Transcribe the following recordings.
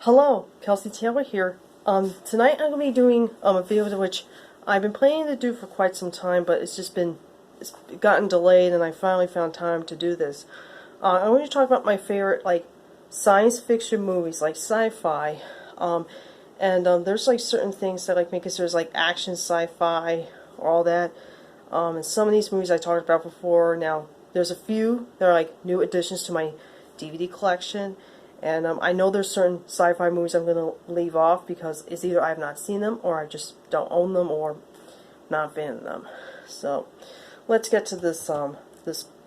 Hello, Kelsey Taylor here. Tonight I'm going to be doing a video which I've been planning to do for quite some time, but it's gotten delayed, and I finally found time to do this. I'm going to talk about my favorite science fiction movies, like sci-fi, and there's certain things that me consider action sci-fi or all that. And some of these movies I talked about before. Now there's a few that are new additions to my DVD collection. And I know there's certain sci-fi movies I'm going to leave off because it's either I have not seen them or I just don't own them or not a fan of them. So let's get to this. I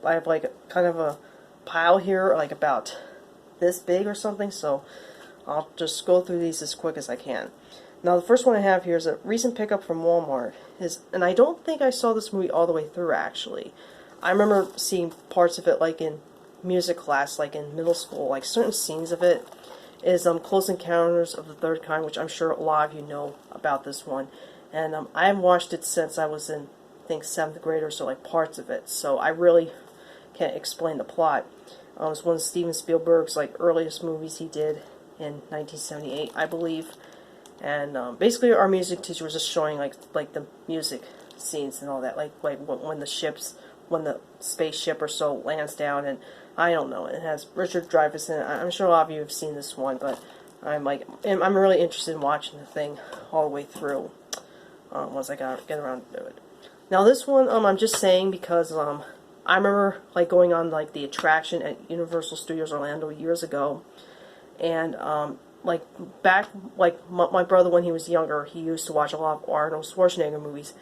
have kind of a pile here, about this big or something. So I'll just go through these as quick as I can. Now the first one I have here is a recent pickup from Walmart. And I don't think I saw this movie all the way through actually. I remember seeing parts of it in music class, in middle school, certain scenes of it is Close Encounters of the Third Kind, which I'm sure a lot of you know about this one, and I haven't watched it since I was in, I think, 7th grade or so, parts of it, so I really can't explain the plot. It's one of Steven Spielberg's earliest movies he did in 1978, I believe, and basically our music teacher was just showing the music scenes and all that, when the spaceship or so lands down, and I don't know, it has Richard Dreyfuss in it. I'm sure a lot of you have seen this one, but I'm really interested in watching the thing all the way through once I get around to it. Now this one, I'm just saying because I remember going on the attraction at Universal Studios Orlando years ago, and back my brother, when he was younger, he used to watch a lot of Arnold Schwarzenegger movies.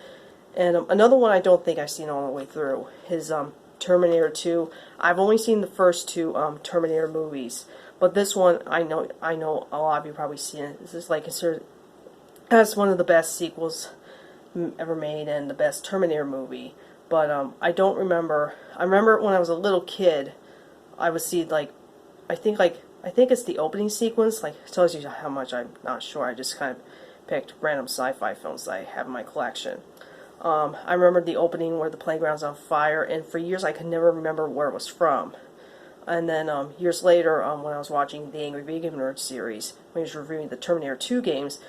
And another one I don't think I've seen all the way through is Terminator 2. I've only seen the first two Terminator movies, but this one I know a lot of you probably seen it. This is considered as one of the best sequels ever made and the best Terminator movie. But I don't remember. I remember when I was a little kid, I would see I think it's the opening sequence. It tells you how much. I'm not sure. I just kind of picked random sci-fi films that I have in my collection. I remember the opening where the playground's on fire, and for years I could never remember where it was from. And then years later, when I was watching the Angry Video Game Nerd series, when he was reviewing the Terminator 2 games,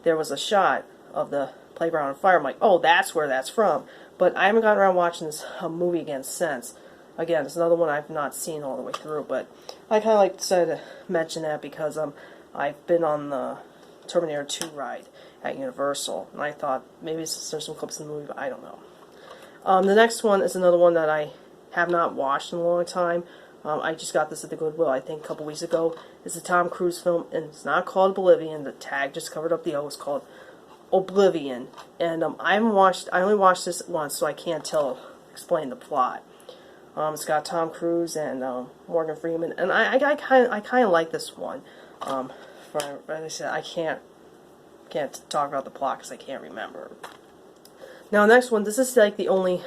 there was a shot of the playground on fire. I'm like, oh, that's where that's from. But I haven't gotten around watching this movie again since. Again, it's another one I've not seen all the way through, but I kind of decided to mention that because I've been on the Terminator 2 ride at Universal, and I thought maybe there's some clips in the movie, but I don't know. The next one is another one that I have not watched in a long time. I just got this at the Goodwill, I think, a couple weeks ago. It's a Tom Cruise film, and it's not called Oblivion. The tag just covered up the O. It's called Oblivion, and I only watched this once, so I can't explain the plot. It's got Tom Cruise and Morgan Freeman, and I kind of like this one. As I said, I can't talk about the plot because I can't remember. Now, next one, this is the only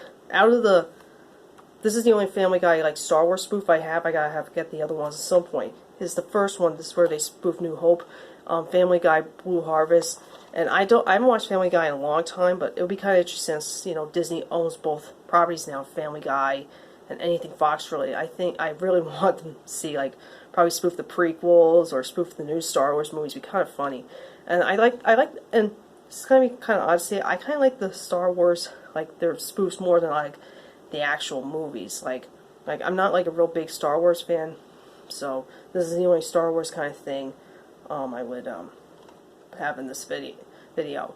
this is the only Family Guy Star Wars spoof I have. I gotta get the other ones at some point. This is the first one. This is where they spoof New Hope, Family Guy, Blue Harvest, and I haven't watched Family Guy in a long time, but it would be kind of interesting since Disney owns both properties now, Family Guy and anything Fox related. I think I really want them to see probably spoof the prequels or spoof the new Star Wars movies. It'd be kind of funny. And I like, and it's gonna be kind of odd to say, I kind of like the Star Wars, their spoofs more than the actual movies. I'm not a real big Star Wars fan, so this is the only Star Wars kind of thing I would have in this video.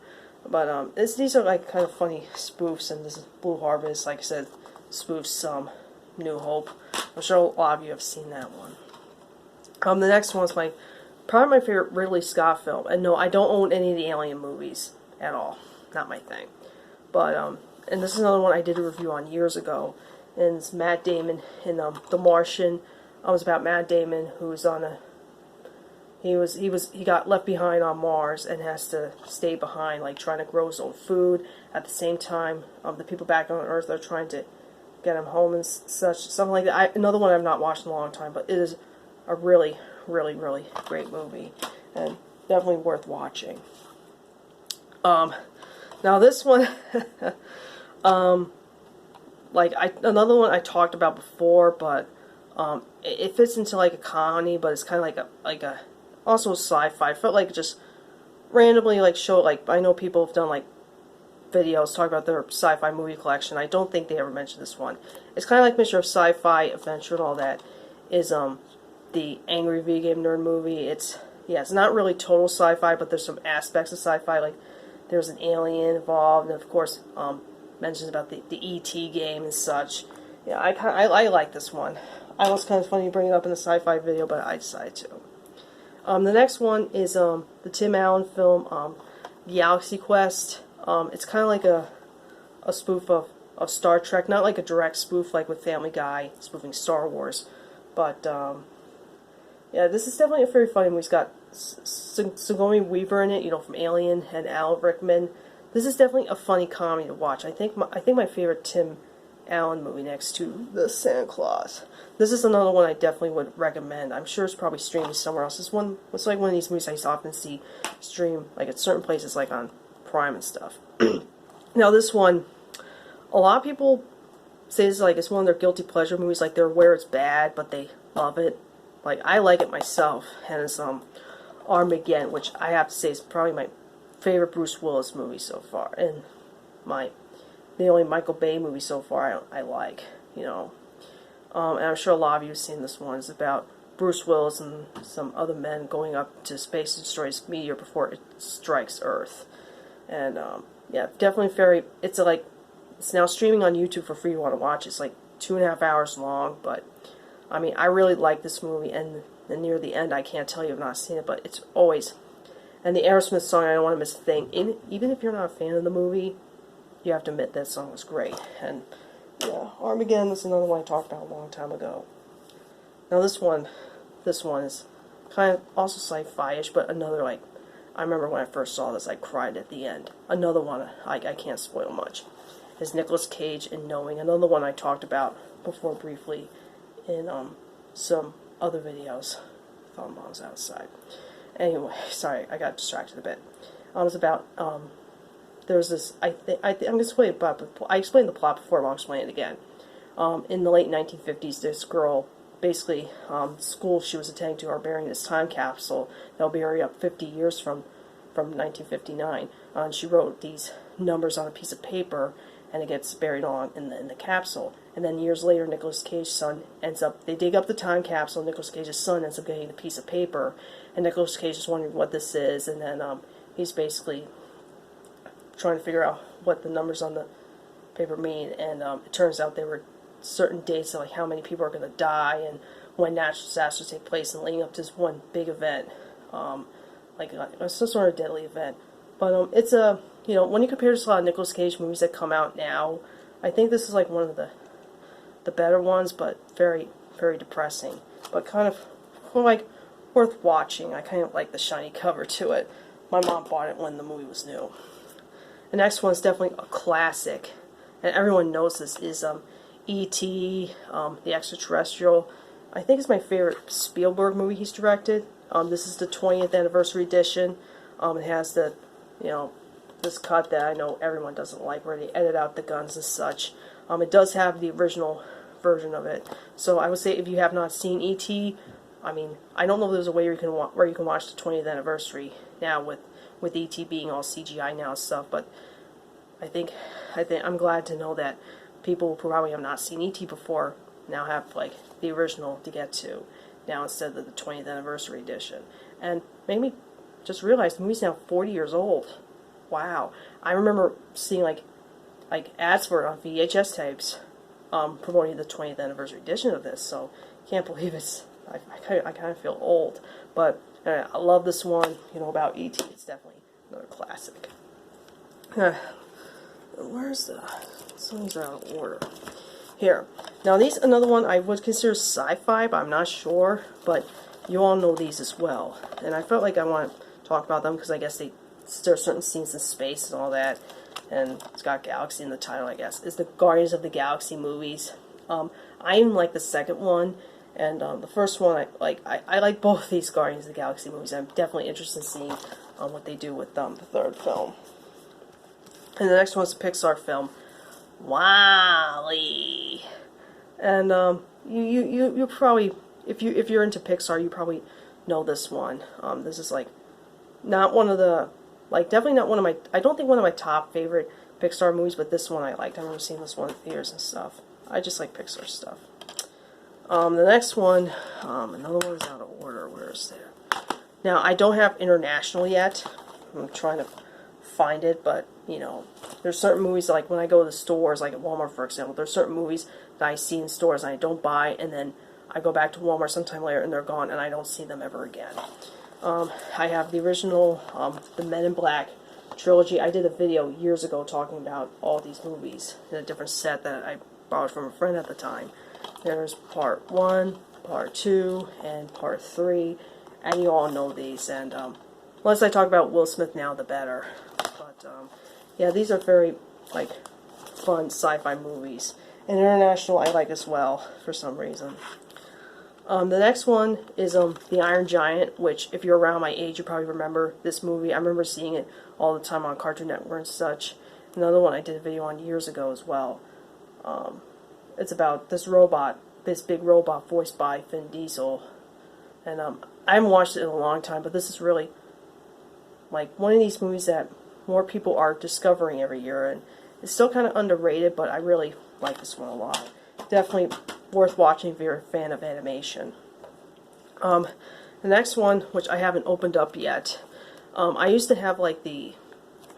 But these are kind of funny spoofs, and this is Blue Harvest, like I said, spoofs New Hope. I'm sure a lot of you have seen that one. The next one is probably my favorite Ridley Scott film. And no, I don't own any of the Alien movies at all. Not my thing. But, and this is another one I did a review on years ago. And it's Matt Damon in The Martian. It was about Matt Damon, who was on he got left behind on Mars and has to stay behind, trying to grow his own food. At the same time, the people back on Earth are trying to get him home and such. Something like that. Another one I've not watched in a long time, but it is a really, really, really great movie, and definitely worth watching. Now this one, another one I talked about before, but it fits into a comedy, but it's kind of like a also sci-fi. I felt like just randomly like show, like, I know people have done like videos talk about their sci-fi movie collection. I don't think they ever mentioned this one. It's kind of like Mr. Sci-Fi Adventure and all that. Is the Angry Video Game Nerd movie. It's not really total sci-fi, but there's some aspects of sci-fi. Like there's an alien involved, and of course mentions about the E.T. game and such. Yeah, I like this one. I know it's kind of funny to bring it up in the sci-fi video, but I decided to. The next one is the Tim Allen film Galaxy Quest. It's kind of like a spoof of Star Trek, not like a direct spoof like with Family Guy spoofing Star Wars, but yeah, this is definitely a very funny movie. It's got Sigourney Weaver in it, you know, from Alien, and Alan Rickman. This is definitely a funny comedy to watch. I think my favorite Tim Allen movie next to The Santa Claus. This is another one I definitely would recommend. I'm sure it's probably streaming somewhere else. It's like one of these movies I often see stream like at certain places, like on Prime and stuff. Now this one, a lot of people say it's one of their guilty pleasure movies. Like they're aware it's bad, but they love it. Like I like it myself, and it's Armageddon, which I have to say is probably my favorite Bruce Willis movie so far, and the only Michael Bay movie so far I like, you know. And I'm sure a lot of you have seen this one. It's about Bruce Willis and some other men going up to space to destroy this meteor before it strikes Earth. And yeah, definitely it's now streaming on YouTube for free if you want to watch. It's like 2.5 hours long, but I mean, I really like this movie, and near the end, I can't tell you I've not seen it, but it's always, and the Aerosmith song, I Don't Want to Miss a Thing, even if you're not a fan of the movie, you have to admit that song was great. And yeah, Armageddon is another one I talked about a long time ago. Now this one is kind of also sci-fi-ish, but another, like, I remember when I first saw this, I cried at the end. Another one, I can't spoil much, is Nicolas Cage in Knowing. Another one I talked about before briefly in some other videos. Thought Mom's outside. Anyway, sorry, I got distracted a bit. It's about there's this. I'm going to explain it, but I explained the plot before. I'll explain it again. In the late 1950s, this girl, basically, the school she was attending to are burying this time capsule that'll bury up 50 years from 1959. And she wrote these numbers on a piece of paper, and it gets buried on in the capsule. And then years later, Nicolas Cage's son they dig up the time capsule, and Nicolas Cage's son ends up getting the piece of paper, and Nicolas Cage is wondering what this is, and then he's basically trying to figure out what the numbers on the paper mean, and it turns out there were certain dates of like how many people are going to die, and when natural disasters take place, and leading up to this one big event, like some sort of deadly event. But it's you know, when you compare this to a lot of Nicolas Cage movies that come out now, I think this is like one of the better ones, but very, very depressing. But kind of, like, worth watching. I kind of like the shiny cover to it. My mom bought it when the movie was new. The next one is definitely a classic, and everyone knows this, is E.T., The Extraterrestrial. I think it's my favorite Spielberg movie he's directed. This is the 20th anniversary edition. It has the, you know, this cut that I know everyone doesn't like, where they edit out the guns and such. It does have the original version of it. So I would say if you have not seen E.T., I mean, I don't know if there's a way you can watch the 20th anniversary now with E.T. being all CGI now and stuff, but I think I'm glad to know that people who probably have not seen E.T. before now have like the original to get to now instead of the 20th anniversary edition. And made me just realize the movie's now 40 years old. Wow. I remember seeing like ads for it on VHS tapes promoting the 20th anniversary edition of this, so can't believe it's, I kind of feel old, but I love this one, you know, about E.T. It's definitely another classic. Where's some of these are out of order. Here. Now these, another one I would consider sci-fi, but I'm not sure, but you all know these as well, and I felt like I want to talk about them because I guess there are certain scenes in space and all that, and it's got Galaxy in the title, I guess. Is the Guardians of the Galaxy movies. I even like the second one, and the first one, I like both these Guardians of the Galaxy movies. I'm definitely interested in seeing what they do with the third film. And the next one's a Pixar film, WALL-E. And you probably, if you're into Pixar, you probably know this one. This is like not one of the, like, definitely not one of my, I don't think one of my top favorite Pixar movies, but this one I liked. I remember seeing this one in theaters and stuff. I just like Pixar stuff. The next one, another one is out of order. Where is there? Now, I don't have international yet. I'm trying to find it, but, you know, there's certain movies, like when I go to the stores, like at Walmart, for example, there's certain movies that I see in stores and I don't buy, and then I go back to Walmart sometime later and they're gone, and I don't see them ever again. I have the original, the Men in Black trilogy. I did a video years ago talking about all these movies in a different set that I borrowed from a friend at the time. There's part 1, part 2, and part 3, and you all know these, and less I talk about Will Smith now, the better. But yeah, these are very, like, fun sci-fi movies. And international I like as well, for some reason. The next one is The Iron Giant, which, if you're around my age, you probably remember this movie. I remember seeing it all the time on Cartoon Network and such. Another one I did a video on years ago as well. It's about this robot, this big robot voiced by Vin Diesel. And I haven't watched it in a long time, but this is really, like, one of these movies that more people are discovering every year. And it's still kind of underrated, but I really like this one a lot. Definitely worth watching if you're a fan of animation. The next one, which I haven't opened up yet, I used to have, like,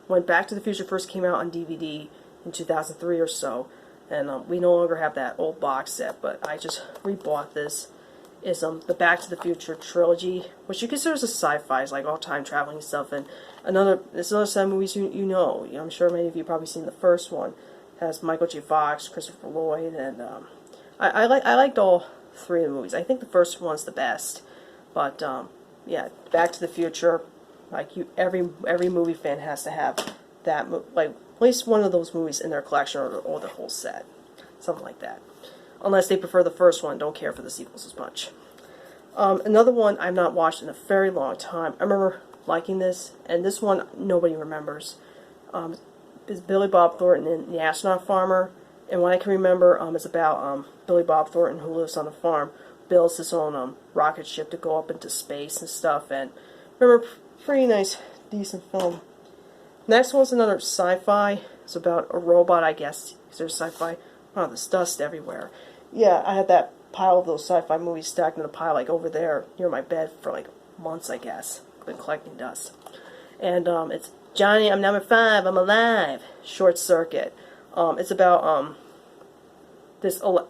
when Back to the Future first came out on DVD in 2003 or so, and we no longer have that old box set, but I just rebought this. Is the Back to the Future trilogy, which you consider as a sci-fi, it's like all time traveling stuff, and it's another set of movies you know. I'm sure many of you have probably seen the first one. It has Michael J. Fox, Christopher Lloyd, and I liked all three of the movies. I think the first one's the best, but yeah, Back to the Future, like, every movie fan has to have that, like, at least one of those movies in their collection, or the whole set, something like that. Unless they prefer the first one, don't care for the sequels as much. Another one I've not watched in a very long time. I remember liking this, and this one nobody remembers. Is Billy Bob Thornton and the Astronaut Farmer. And what I can remember is about Billy Bob Thornton, who lives on a farm, builds his own rocket ship to go up into space and stuff. And remember, pretty nice, decent film. Next one's another sci-fi. It's about a robot, I guess, because there's sci-fi. Oh, there's dust everywhere. Yeah, I had that pile of those sci-fi movies stacked in a pile, like, over there near my bed for, like, months, I guess. I've been collecting dust. And it's Johnny, I'm number 5, I'm alive. Short Circuit. It's about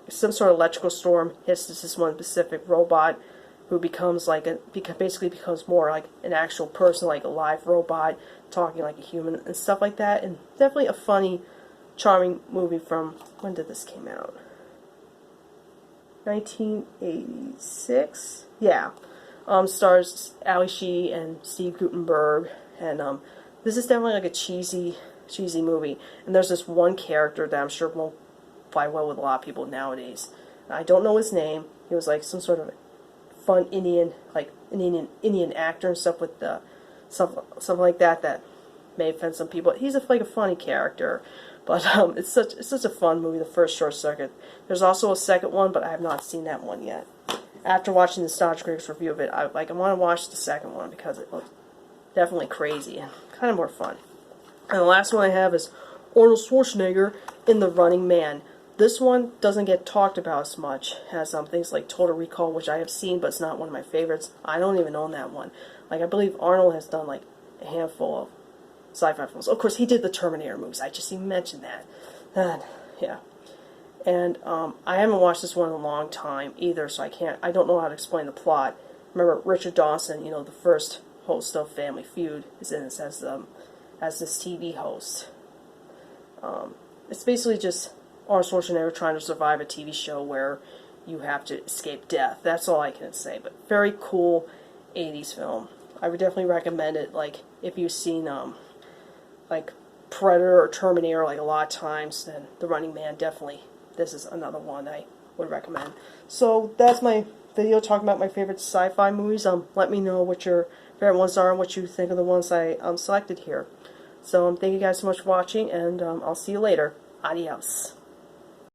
some sort of electrical storm hits this one specific robot who becomes like basically becomes more like an actual person, like a live robot, talking like a human and stuff like that. And definitely a funny, charming movie from, when did this came out? 1986? Yeah. Stars Ali Sheedy and Steve Guttenberg, and this is definitely like a cheesy movie. And there's this one character that I'm sure won't fly well with a lot of people nowadays. I don't know his name. He was like some sort of fun Indian, like an Indian actor and stuff with something like that may offend some people. He's like a funny character, but it's such a fun movie. The first Short Circuit. There's also a second one, but I have not seen that one yet. After watching the Nostalgia Critics review of it, I want to watch the second one because it looks definitely crazy and kind of more fun. And the last one I have is Arnold Schwarzenegger in The Running Man. This one doesn't get talked about as much as things like Total Recall, which I have seen, but it's not one of my favorites. I don't even own that one. Like, I believe Arnold has done like a handful of sci-fi films. Of course, he did the Terminator movies. I just even mentioned that. Yeah. And I haven't watched this one in a long time either, so I don't know how to explain the plot. Remember, Richard Dawson, you know, the first host of Family Feud, is in this as this TV host. It's basically just Arnold Schwarzenegger trying to survive a TV show where you have to escape death. That's all I can say. But very cool 80s film. I would definitely recommend it. Like, if you've seen like Predator or Terminator like a lot of times, then The Running Man, definitely. This is another one I would recommend. So that's my video talking about my favorite sci-fi movies. Let me know what your favorite ones are and what you think of the ones I selected here. So thank you guys so much for watching, and I'll see you later. Adios.